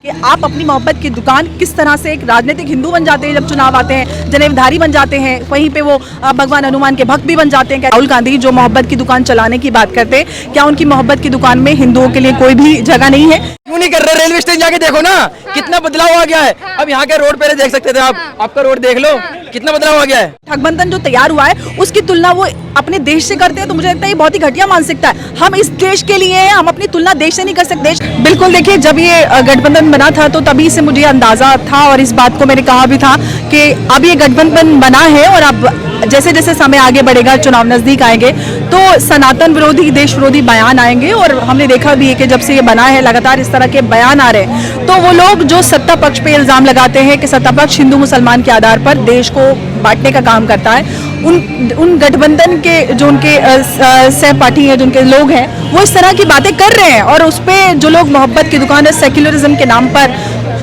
आप अपनी मोहब्बत की दुकान किस तरह से एक राजनीतिक हिंदू बन जाते हैं जब चुनाव आते हैं, जनेवधारी बन जाते हैं, वहीं पे वो भगवान हनुमान के भक्त भी बन जाते हैं। राहुल गांधी जो मोहब्बत की दुकान चलाने की बात करते हैं, क्या उनकी मोहब्बत की दुकान में हिंदुओं के लिए कोई भी जगह नहीं है? क्यों नहीं कर रहे? रेलवे स्टेशन जाके देखो ना, कितना बदलाव आ गया है। अब यहाँ के रोड पहले देख सकते थे आप, आपका रोड देख लो कितना बदलाव आ गया है। गठबंधन जो तैयार हुआ है उसकी तुलना वो अपने देश से करते हैं, तो मुझे लगता है ये बहुत ही घटिया मानसिकता है। हम इस देश के लिए हैं, हम अपनी तुलना देश से नहीं कर सकते। बिल्कुल देखिए, जब ये गठबंधन बना था तो तभी से मुझे अंदाजा था और इस बात को मैंने कहा भी था कि अब ये गठबंधन बना है और अब जैसे जैसे समय आगे बढ़ेगा, चुनाव नजदीक आएंगे तो सनातन विरोधी, देश विरोधी बयान आएंगे। और हमने देखा भी है कि जब से ये बना है लगातार इस तरह के बयान आ रहे हैं। तो वो लोग जो सत्ता पक्ष पे इल्जाम लगाते हैं कि सत्ता पक्ष हिंदू मुसलमान के आधार पर देश को बांटने का काम करता है, उन गठबंधन के जो उनके सहपाठी हैं, जो उनके लोग हैं, वो इस तरह की बातें कर रहे हैं। और उस पर जो लोग मोहब्बत की दुकान सेक्युलरिज्म के नाम पर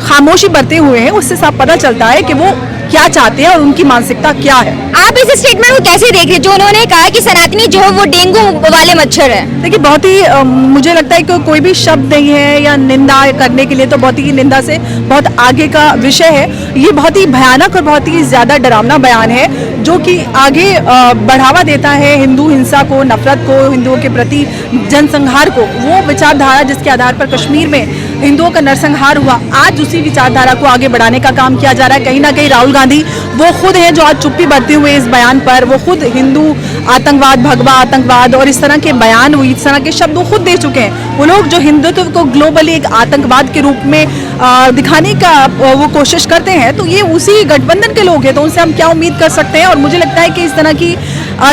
खामोशी बरते हुए हैं, उससे साफ पता चलता है कि वो क्या चाहते हैं और उनकी मानसिकता क्या है। आप इस स्टेटमेंट को कैसे देख रहे हैं जो उन्होंने कहा कि सनातनी जो है वो डेंगू वाले मच्छर है? देखिए, बहुत ही मुझे लगता है कि कोई भी शब्द नहीं है या निंदा करने के लिए, तो बहुत ही निंदा से बहुत आगे का विषय है। ये बहुत ही भयानक और बहुत ही ज्यादा डरावना बयान है जो कि आगे बढ़ावा देता है हिंदू हिंसा को, नफरत को, हिंदुओं के प्रति जनसंहार को। वो विचारधारा जिसके आधार पर कश्मीर में हिंदुओं का नरसंहार हुआ, आज उसी विचारधारा को आगे बढ़ाने का काम किया जा रहा है। कहीं ना कहीं राहुल गांधी वो खुद हैं जो आज चुप्पी बरते हुए इस बयान पर, वो खुद हिंदू आतंकवाद, भगवा आतंकवाद और इस तरह के बयान, इस तरह के शब्द वो खुद दे चुके हैं। वो लोग जो हिंदुत्व को ग्लोबली एक आतंकवाद के रूप में दिखाने का वो कोशिश करते हैं, तो ये उसी गठबंधन के लोग हैं, तो उनसे हम क्या उम्मीद कर सकते हैं। और मुझे लगता है कि इस तरह की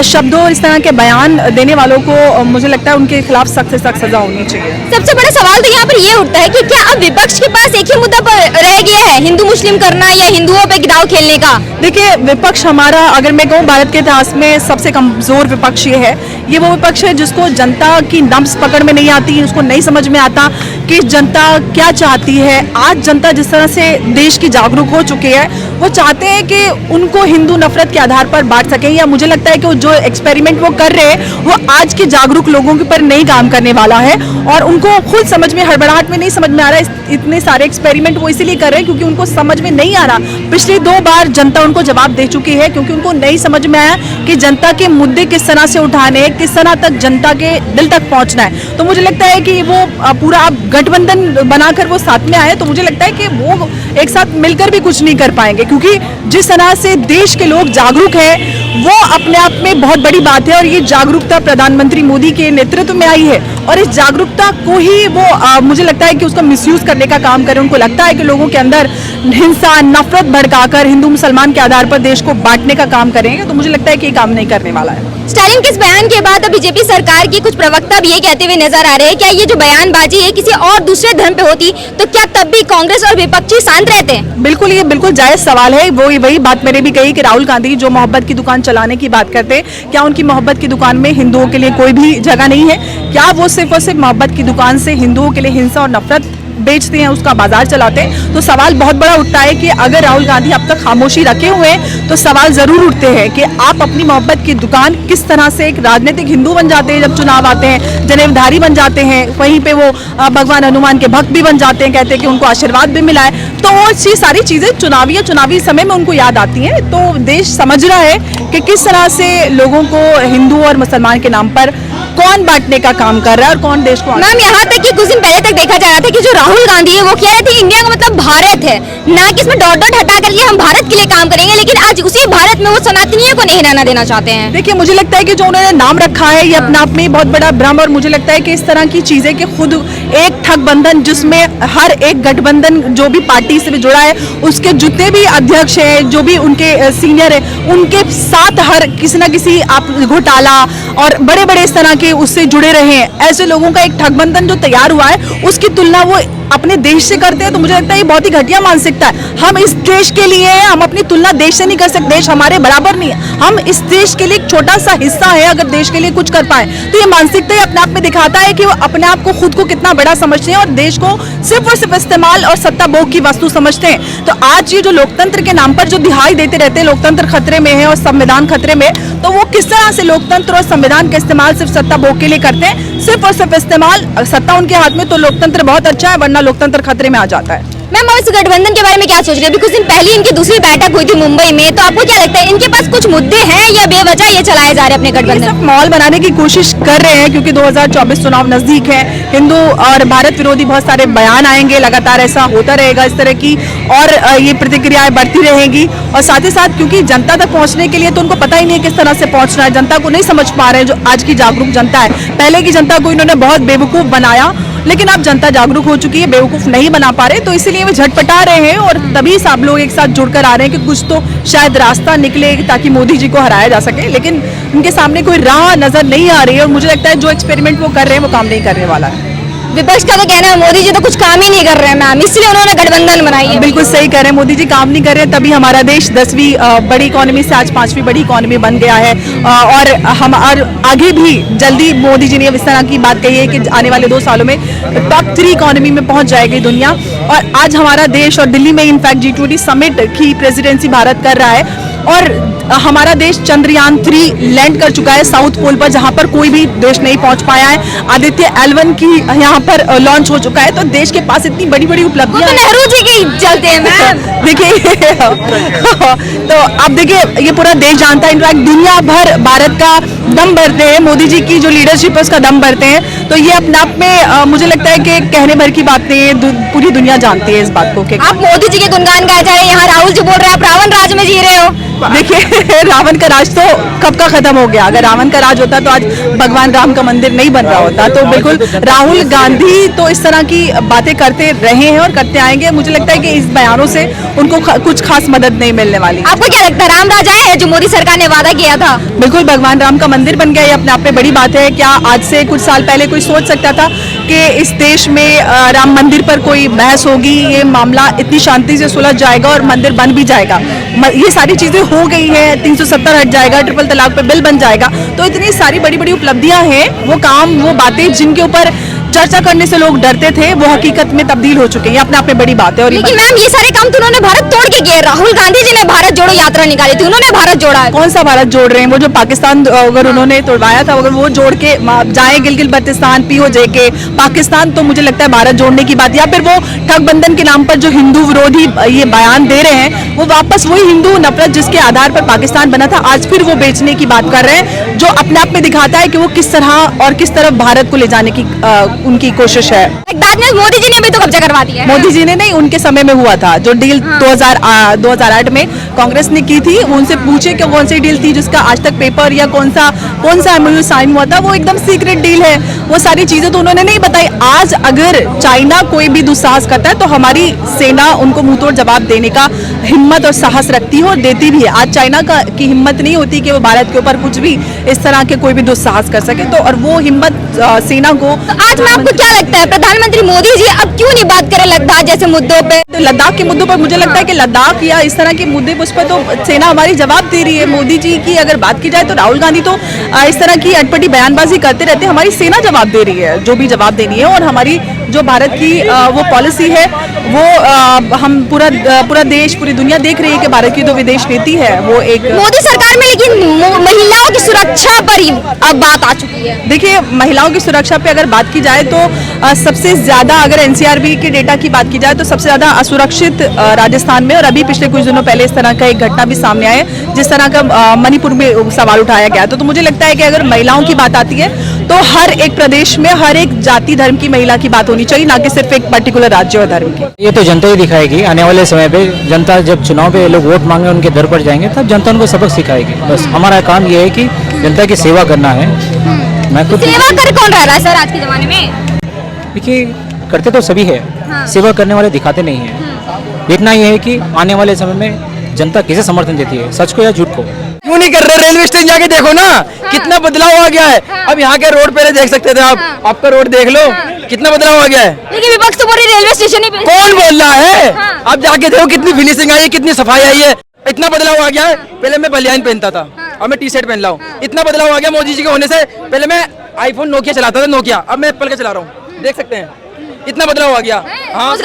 शब्दों और इस तरह के बयान देने वालों को मुझे लगता है उनके खिलाफ सख्त से सख्त सजा होनी चाहिए। सबसे बड़ा सवाल तो यहाँ पर ये उठता है कि क्या अब विपक्ष के पास एक ही मुद्दा पर रह गया है, हिंदू मुस्लिम करना या हिंदुओं पे दांव खेलने का? देखिए, विपक्ष हमारा, अगर मैं कहूँ भारत के इतिहास में सबसे कमजोर विपक्ष ये है। ये वो विपक्ष है जिसको जनता की नब्ज पकड़ में नहीं आती, उसको नहीं समझ में आता कि जनता क्या चाहती है। आज जनता जिस तरह से देश की जागरूक हो चुकी है, वो चाहते हैं कि उनको हिंदू नफरत के आधार पर बांट सकें। या मुझे लगता है कि जो एक्सपेरिमेंट वो कर रहे हैं वो आज के जागरूक लोगों के पर नहीं काम करने वाला है और उनको खुद समझ में, हड़बड़ाहट में नहीं समझ में आ रहा है। इतने सारे एक्सपेरिमेंट वो इसीलिए कर रहे हैं क्योंकि उनको समझ में नहीं आ रहा। पिछली 2 बार जनता उनको जवाब दे चुकी है क्योंकि उनको नहीं समझ में आया कि जनता के मुद्दे किस तरह से उठाने हैं, किस तरह तक जनता के दिल तक पहुंचना है। तो मुझे लगता है कि वो पूरा अब गठबंधन बनाकर वो साथ में आए, तो मुझे लगता है कि वो एक साथ मिलकर भी कुछ नहीं कर पाएंगे क्योंकि जिस तरह से देश के लोग जागरूक हैं वो अपने आप में बहुत बड़ी बात है। और ये जागरूकता प्रधानमंत्री मोदी के नेतृत्व में आई है और इस जागरूकता को ही वो मुझे लगता है कि उसका मिसयूज करने का काम करें। उनको लगता है कि लोगों के अंदर हिंसा, नफरत भड़काकर हिंदू मुसलमान के आधार पर देश को बांटने का काम करेंगे, तो मुझे लगता है कि ये काम नहीं करने वाला है। स्टालिन के इस बयान के बाद अब बीजेपी सरकार के कुछ प्रवक्ता भी ये कहते हुए नजर आ रहे हैं, क्या ये जो बयानबाजी है किसी और दूसरे धर्म पे होती तो क्या तब भी कांग्रेस और विपक्षी शांत रहते हैं? बिल्कुल, ये बिल्कुल जायज सवाल है। वही बात मैंने भी कही कि राहुल गांधी जो मोहब्बत की दुकान चलाने की बात करते हैं, क्या उनकी मोहब्बत की दुकान में हिंदुओं के लिए कोई भी जगह नहीं है? क्या वो सिर्फ और सिर्फ मोहब्बत की दुकान से हिंदुओं के लिए हिंसा और नफरत बेचते हैं, उसका बाजार चलाते हैं? तो सवाल बहुत बड़ा उठता है कि अगर राहुल गांधी अब तक खामोशी रखे हुए हैं तो सवाल जरूर उठते हैं कि आप अपनी मोहब्बत की दुकान किस तरह से एक राजनीतिक हिंदू बन जाते हैं जब चुनाव आते हैं, जनेवधारी बन जाते हैं, वहीं पे वो भगवान हनुमान के भक्त भी बन जाते हैं, कहते हैं कि उनको आशीर्वाद भी मिला है। तो वो सारी चीजें चुनावी समय में उनको याद आती हैं। तो देश समझ रहा है कि किस तरह से लोगों को हिंदू और मुसलमान के नाम पर कौन बांटने का काम कर रहा है और कौन देश को। मैम, यहाँ तक कि कुछ दिन पहले तक देखा जा रहा था कि जो राहुल गांधी है वो कह रहे थे इंडिया का मतलब भारत है, ना कि इसमें डॉट डॉट हटा करके हम भारत के लिए काम करेंगे, लेकिन आज उसी भारत में वो सनातनियों को नहीं रहना देना चाहते हैं। देखिए, मुझे लगता है कि जो उन्होंने नाम रखा है ये अपने आप में बहुत बड़ा भ्रम, और मुझे लगता है कि इस तरह की चीजें कि खुद एक ठगबंधन जिसमें हर एक गठबंधन जो भी पार्टी से भी जुड़ा है उसके जितने भी अध्यक्ष है, जो भी उनके सीनियर है, उनके साथ हर किसी न किसी आप घोटाला और बड़े बड़े इस तरह के उससे जुड़े रहे हैं। ऐसे लोगों का एक ठगबंधन जो तैयार हुआ है उसकी तुलना वो अपने देश से करते हैं, तो मुझे लगता है ये बहुत ही घटिया मानसिकता है। हम इस देश के लिए हैं, हम अपनी तुलना देश से नहीं कर सकते। देश हमारे बराबर नहीं है, हम इस देश के लिए एक छोटा सा हिस्सा है। अगर देश के लिए कुछ कर पाए तो ये मानसिकता ही अपने आप में दिखाता है कि वो अपने आप को, खुद को कितना बड़ा समझते हैं और देश को सिर्फ और सिर्फ इस्तेमाल और सत्ता भोग की वस्तु समझते हैं। तो आज ये जो लोकतंत्र के नाम पर जो दिहाई देते रहते हैं, लोकतंत्र खतरे में है और संविधान खतरे में, तो वो किस तरह से लोकतंत्र और संविधान का इस्तेमाल सिर्फ सत्ता भोग के लिए करते हैं, सिर्फ और सिर्फ इस्तेमाल। सत्ता उनके हाथ में तो लोकतंत्र बहुत अच्छा है, वरना लोकतंत्र खतरे में आ जाता है। मैम अब इस गठबंधन के बारे में क्या सोच रही है? अभी कुछ दिन पहले इनकी दूसरी बैठक हुई थी मुंबई में, तो आपको क्या लगता है इनके पास कुछ मुद्दे हैं या बेवजह ये चलाए जा रहे हैं अपने ये गठबंधन? सब माहौल बनाने की कोशिश कर रहे हैं क्योंकि 2024 चुनाव नजदीक है। हिंदू और भारत विरोधी बहुत सारे बयान आएंगे, लगातार ऐसा होता रहेगा इस तरह की, और ये प्रतिक्रियाएं बढ़ती रहेंगी। और साथ ही साथ क्योंकि जनता तक पहुंचने के लिए तो उनको पता ही नहीं है किस तरह से पहुंचना है, जनता को नहीं समझ पा रहे हैं जो आज की जागरूक जनता है। पहले की जनता को इन्होंने बहुत बेवकूफ बनाया, लेकिन अब जनता जागरूक हो चुकी है, बेवकूफ नहीं बना पा रहे, तो इसीलिए वे झटपटा रहे हैं और तभी सब लोग एक साथ जुड़कर आ रहे हैं कि कुछ तो शायद रास्ता निकले ताकि मोदी जी को हराया जा सके। लेकिन उनके सामने कोई राह नजर नहीं आ रही है और मुझे लगता है जो एक्सपेरिमेंट वो कर रहे हैं वो काम नहीं करने वाला है। विपक्ष का तो कहना है मोदी जी तो कुछ काम ही नहीं कर रहे हैं मैम, इसलिए उन्होंने गठबंधन बनाई है। बिल्कुल सही कह रहे हैं, मोदी जी काम नहीं कर रहे हैं, तभी हमारा देश 10वीं बड़ी इकोनॉमी से आज 5वीं बड़ी इकोनॉमी बन गया है। और हम और आगे भी जल्दी मोदी जी ने इस तरह की बात कही है कि आने वाले 2 सालों में टॉप 3 इकोनॉमी में पहुंच जाएगी दुनिया। और आज हमारा देश और दिल्ली में इनफैक्ट G20 समिट की प्रेसिडेंसी भारत कर रहा है और हमारा देश चंद्रयान 3 लैंड कर चुका है साउथ पोल पर, जहां पर कोई भी देश नहीं पहुंच पाया है। आदित्य L1 की यहाँ पर लॉन्च हो चुका है, तो देश के पास इतनी बड़ी बड़ी उपलब्धियां तो नेहरू जी की चलते हैं मैम। देखिए तो आप देखिए ये पूरा देश जानता है, इनफैक्ट दुनिया भर भारत का दम भरते हैं, मोदी जी की जो लीडरशिप है उसका दम भरते हैं। तो ये अपने आप में मुझे लगता है कि कहने भर की बात नहीं है, पूरी दुनिया जानती है इस बात को कि आप मोदी जी के गुणगान गाए जा रहे हैं, यहाँ राहुल जी बोल रहे हैं आप रावण राज में जी रहे हो। देखिए रावण का राज तो कब का खत्म हो गया। अगर रावण का राज होता तो आज भगवान राम का मंदिर नहीं बन रहा होता। तो बिल्कुल राहुल गांधी तो इस तरह की बातें करते रहे हैं और करते आएंगे। मुझे लगता है कि इस बयानों से उनको कुछ खास मदद नहीं मिलने वाली। आपको क्या लगता है राम राज आए हैं जो मोदी सरकार ने वादा किया था? बिल्कुल भगवान राम का मंदिर बन गया, ये अपने आप में बड़ी बात है। क्या आज से कुछ साल पहले कोई सोच सकता था कि इस देश में राम मंदिर पर कोई बहस होगी, ये मामला इतनी शांति से सुलझ जाएगा और मंदिर बन भी जाएगा। ये सारी चीजें हो गई है, 370 हट जाएगा, ट्रिपल तलाक पे बिल बन जाएगा। तो इतनी सारी बड़ी बड़ी उपलब्धियां हैं, वो काम वो बातें जिनके ऊपर चर्चा करने से लोग डरते थे वो हकीकत में तब्दील हो चुके हैं। ये अपने आप में बड़ी बात है। और लेकिन मैम ये सारे काम तो उन्होंने भारत तोड़ के किए। राहुल गांधी जी ने भारत जोड़ो यात्रा निकाली थी, उन्होंने भारत जोड़ा है। कौन सा भारत जोड़ रहे हैं? वो जो पाकिस्तान अगर उन्होंने तोड़वाया था, अगर वो जोड़ के जाए गिलगित बल्तिस्तान POJ के पाकिस्तान, तो मुझे लगता है भारत जोड़ने की बात। या फिर वो ठगबंधन के नाम पर जो हिंदू विरोधी ये बयान दे रहे हैं, वो वापस वही हिंदू नफरत जिसके आधार पर पाकिस्तान बना था आज फिर वो बेचने की बात कर रहे हैं, जो अपने आप में दिखाता है कि वो किस तरह और किस तरफ भारत को ले जाने की उनकी कोशिश है। बाद में मोदी जी ने भी तो कब्जा करवा दिया है। मोदी जी ने नहीं, उनके समय में हुआ था जो डील 2008 में कांग्रेस ने की थी। वो उनसे पूछे कि कौन सी डील थी जिसका आज तक पेपर या कौन सा MOU साइन हुआ था। वो एकदम सीक्रेट डील है, वो सारी चीजें तो उन्होंने नहीं बताई। आज अगर चाइना कोई भी दुस्साहस करता है तो हमारी सेना उनको मुंहतोड़ जवाब देने का हिम्मत और साहस रखती है और देती भी है। आज चाइना की हिम्मत नहीं होती कि वो भारत के ऊपर कुछ भी इस तरह के कोई भी दुस्साहस कर सके, तो और वो हिम्मत सेना को। तो आज में आपको क्या लगता है प्रधानमंत्री मोदी जी अब क्यों नहीं बात करें लद्दाख जैसे मुद्दों पे? तो लद्दाख के मुद्दों पर मुझे लगता है कि लद्दाख या इस तरह के मुद्दे उस पर तो सेना हमारी जवाब दे रही है। मोदी जी की अगर बात की जाए तो राहुल गांधी तो इस तरह की अटपटी बयानबाजी करते रहते हैं, हमारी सेना जवाब दे रही है जो भी जवाब देनी है। और हमारी जो भारत की वो पॉलिसी है वो हम पूरा देश पूरी दुनिया देख रही है कि भारत की जो विदेश नीति है वो एक मोदी सरकार में। लेकिन महिलाओं की सुरक्षा पर ही अब बात आ चुकी है। देखिए महिलाओं की सुरक्षा पे अगर बात की जाए तो सबसे ज्यादा अगर NCRB के डेटा की बात की जाए तो सबसे ज्यादा असुरक्षित राजस्थान में। और अभी पिछले कुछ दिनों पहले इस तरह का एक घटना भी सामने आया जिस तरह का मणिपुर में सवाल उठाया गया। तो मुझे लगता है कि अगर महिलाओं की बात आती है तो हर एक प्रदेश में हर एक जाति धर्म की महिला की बात होनी चाहिए, ना कि सिर्फ एक पर्टिकुलर राज्य और धर्म की। ये तो जनता ही दिखाएगी आने वाले समय पे। जनता जब चुनाव पे लोग वोट मांगे उनके दर पर जाएंगे तब जनता उनको सबक सिखाएगी। बस हमारा काम ये है कि जनता की सेवा करना है। मैं खुद सेवा कर कौन रह रहा है सर आज के जमाने में? देखिए करते तो सभी है, सेवा करने वाले दिखाते नहीं है। देखना ये है कि आने वाले समय में जनता किसे समर्थन देती है, सच को या झूठ को। क्यों नहीं कर रहे? रेलवे स्टेशन जाके देखो ना, कितना बदलाव आ गया है। अब यहाँ के रोड पहले देख सकते थे आप, आपका रोड देख लो कितना बदलाव आ गया है। लेकिन विपक्ष तो बोल रही रेलवे स्टेशन ही पे। कौन बोल रहा है? अब जाके देखो कितनी फिनिशिंग आई है, कितनी सफाई आई है। इतना बदलाव आ गया है। पहले मैं बलियान पहनता था, अब मैं टी-शर्ट पहन रहा हूँ। इतना बदलाव आ गया मोदी जी के होने से। पहले मैं आईफोन नोकिया चलाता था, नोकिया, अब मैं एप्पल का चला रहा हूँ। देख सकते हैं इतना बदलाव आ गया। हाँ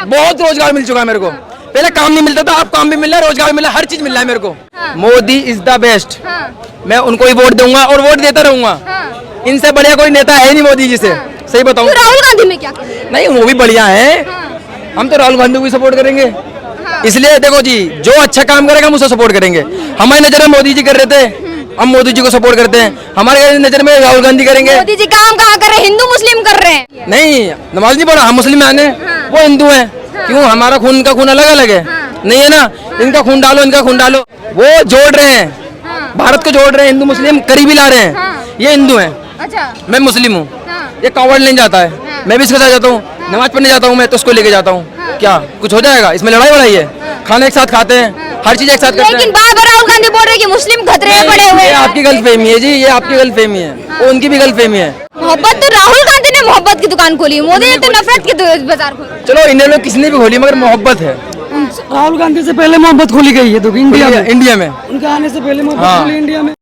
बहुत रोजगार मिल चुका है मेरे को। पहले काम नहीं मिलता था, अब काम भी मिल रहा है, रोजगार भी मिल रहा है, हर चीज मिल रहा है मेरे को। Modi is the best. मैं उनको ही वोट दूंगा और वोट देता रहूंगा। इनसे बढ़िया कोई नेता है नहीं मोदी जी से। सही बताऊं, तो राहुल गांधी में क्या करें? नहीं वो भी बढ़िया है, हम तो राहुल गांधी को भी सपोर्ट करेंगे। इसलिए देखो जी, जो अच्छा काम करेगा हम उसे सपोर्ट करेंगे। हमारी नजर में मोदी जी कर रहे थे, हम मोदी जी को सपोर्ट करते हैं। हमारे नजर में राहुल गांधी करेंगे। मोदी जी काम कहाँ कर रहे हैं? हिंदू मुस्लिम कर रहे हैं। नहीं, नमाज नहीं पढ़ा, हम मुस्लिम हैं, वो हिंदू हैं। क्यों? हमारा खून, इनका खून अलग अलग है, नहीं है ना? इनका खून डालो, इनका खून डालो, वो जोड़ रहे हैं, भारत को जोड़ रहे हैं, हिंदू मुस्लिम करीबी ला रहे हैं। ये हिंदू हैं, अच्छा, मैं मुस्लिम हूँ। ये कावड़ लेने जाता है, मैं भी इसके साथ जाता हूँ। नमाज पढ़ने जाता हूँ मैं, तो उसको लेके जाता हूँ। क्या कुछ हो जाएगा? इसमें लड़ाई वड़ाई है? खाना एक साथ खाते हैं, हर चीज एक साथ करते लेकिन हैं। बार बार राहुल गांधी बोल रहे हैं कि मुस्लिम खतरे में पड़े हुए ये हैं। आपकी गलतफहमी है जी, ये आपकी गलतफहमी है, वो उनकी भी गलतफहमी है। मोहब्बत तो राहुल गांधी ने मोहब्बत की दुकान खोली, मोदी ने तो नफरत की बाजार खोली। चलो इन्हें लोग किसी ने भी खोली, मगर मोहब्बत है। राहुल गांधी से पहले मोहब्बत खोली गई है तो इंडिया में, इंडिया में उनके आने से पहले मोहब्बत हाँ। खोली इंडिया में।